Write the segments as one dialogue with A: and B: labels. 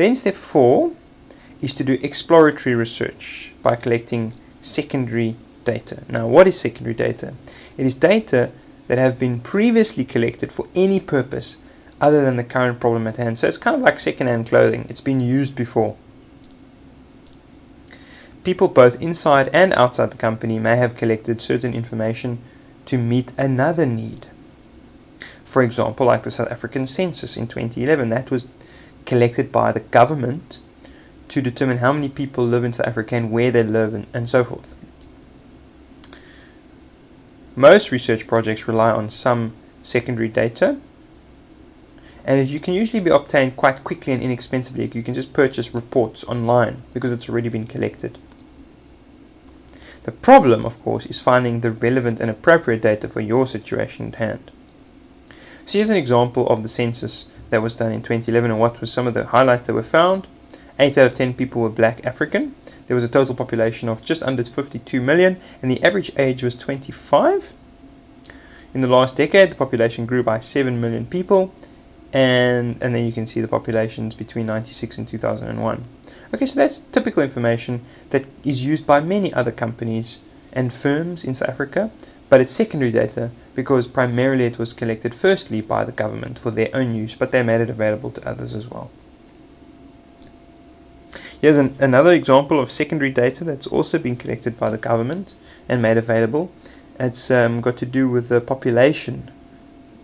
A: Then step 4 is to do exploratory research by collecting secondary data. Now, what is secondary data? It is data that have been previously collected for any purpose other than the current problem at hand. So it's kind of like second-hand clothing. It's been used before. People both inside and outside the company may have collected certain information to meet another need. For example, like the South African census in 2011, that was collected by the government to determine how many people live in South Africa and where they live and so forth. Most research projects rely on some secondary data, and you can usually be obtained quite quickly and inexpensively. You can just purchase reports online because it's already been collected. The problem, of course, is finding the relevant and appropriate data for your situation at hand. So here's an example of the census that was done in 2011 and what were some of the highlights that were found. 8 out of 10 people were black African. There was a total population of just under 52 million and the average age was 25. In the last decade, the population grew by 7 million people, and then you can see the populations between 96 and 2001. Okay, so that's typical information that is used by many other companies and firms in South Africa, but it's secondary data because primarily it was collected firstly by the government for their own use, but they made it available to others as well. Here's another example of secondary data that's also been collected by the government and made available. It's got to do with the population.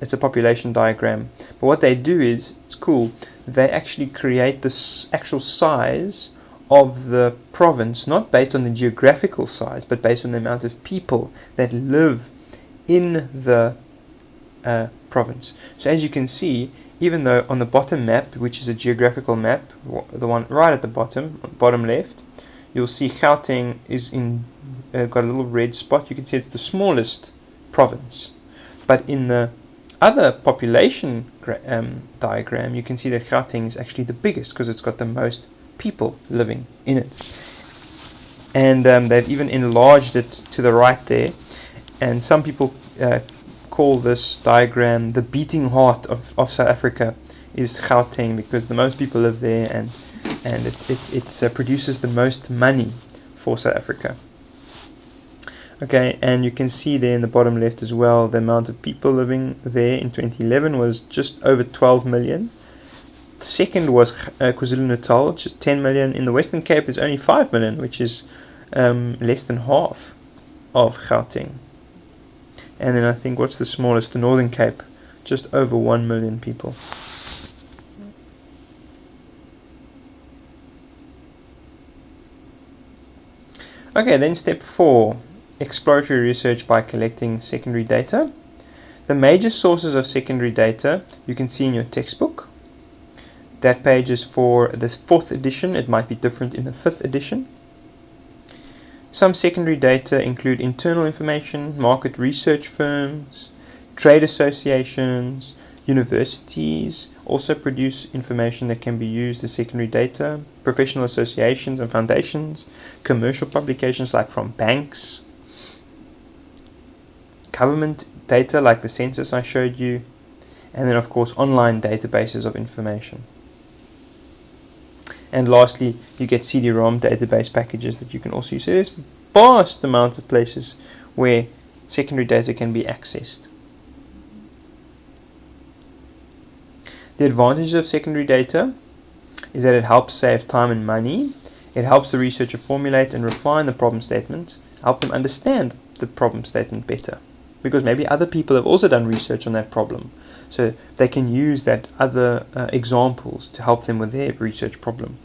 A: It's a population diagram. But what they do is, it's cool, they actually create the actual size of the province, not based on the geographical size, but based on the amount of people that live in the province. So as you can see, even though on the bottom map, which is a geographical map, the one right at the bottom left, you'll see Gauteng is got a little red spot. You can see it's the smallest province. But in the other population diagram, you can see that Gauteng is actually the biggest because it's got the most people living in it. And they've even enlarged it to the right there. And some people call this diagram the beating heart of South Africa is Gauteng, because the most people live there and it produces the most money for South Africa. Okay, and you can see there in the bottom left as well, the amount of people living there in 2011 was just over 12 million. The second was KwaZulu-Natal, just 10 million. In the Western Cape, there's only 5 million, which is less than half of Gauteng. And then I think, what's the smallest? The Northern Cape, just over 1 million people. Okay, then step 4. Exploratory research by collecting secondary data. The major sources of secondary data you can see in your textbook. That page is for the 4th edition. It might be different in the 5th edition. Some secondary data include internal information, market research firms, trade associations, universities also produce information that can be used as secondary data, professional associations and foundations, commercial publications like from banks, government data like the census I showed you, and then of course online databases of information. And lastly, you get CD-ROM database packages that you can also use. So there's vast amounts of places where secondary data can be accessed. The advantages of secondary data is that it helps save time and money. It helps the researcher formulate and refine the problem statement, help them understand the problem statement better, because maybe other people have also done research on that problem, so they can use that other examples to help them with their research problem.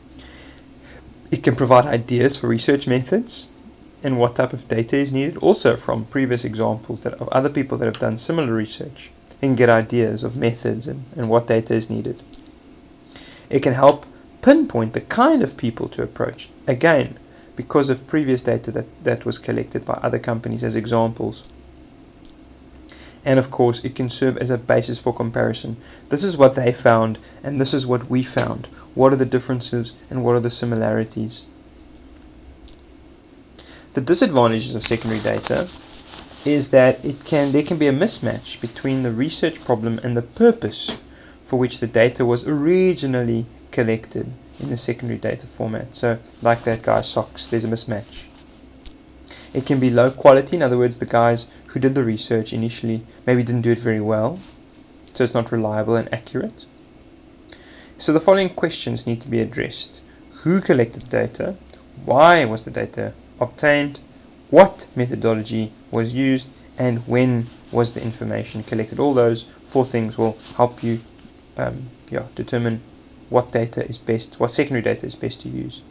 A: It can provide ideas for research methods and what type of data is needed, also from previous examples of other people that have done similar research. You can get ideas of methods and what data is needed. It can help pinpoint the kind of people to approach, again, because of previous data that was collected by other companies as examples. And of course, it can serve as a basis for comparison. This is what they found, and this is what we found. What are the differences, and what are the similarities? The disadvantages of secondary data is that there can be a mismatch between the research problem and the purpose for which the data was originally collected in the secondary data format. So like that guy's socks, there's a mismatch. It can be low quality, in other words, the guys who did the research initially maybe didn't do it very well, so it's not reliable and accurate. So the following questions need to be addressed. Who collected the data? Why was the data obtained? What methodology was used? And when was the information collected? All those 4 things will help you determine what data is best, what secondary data is best to use.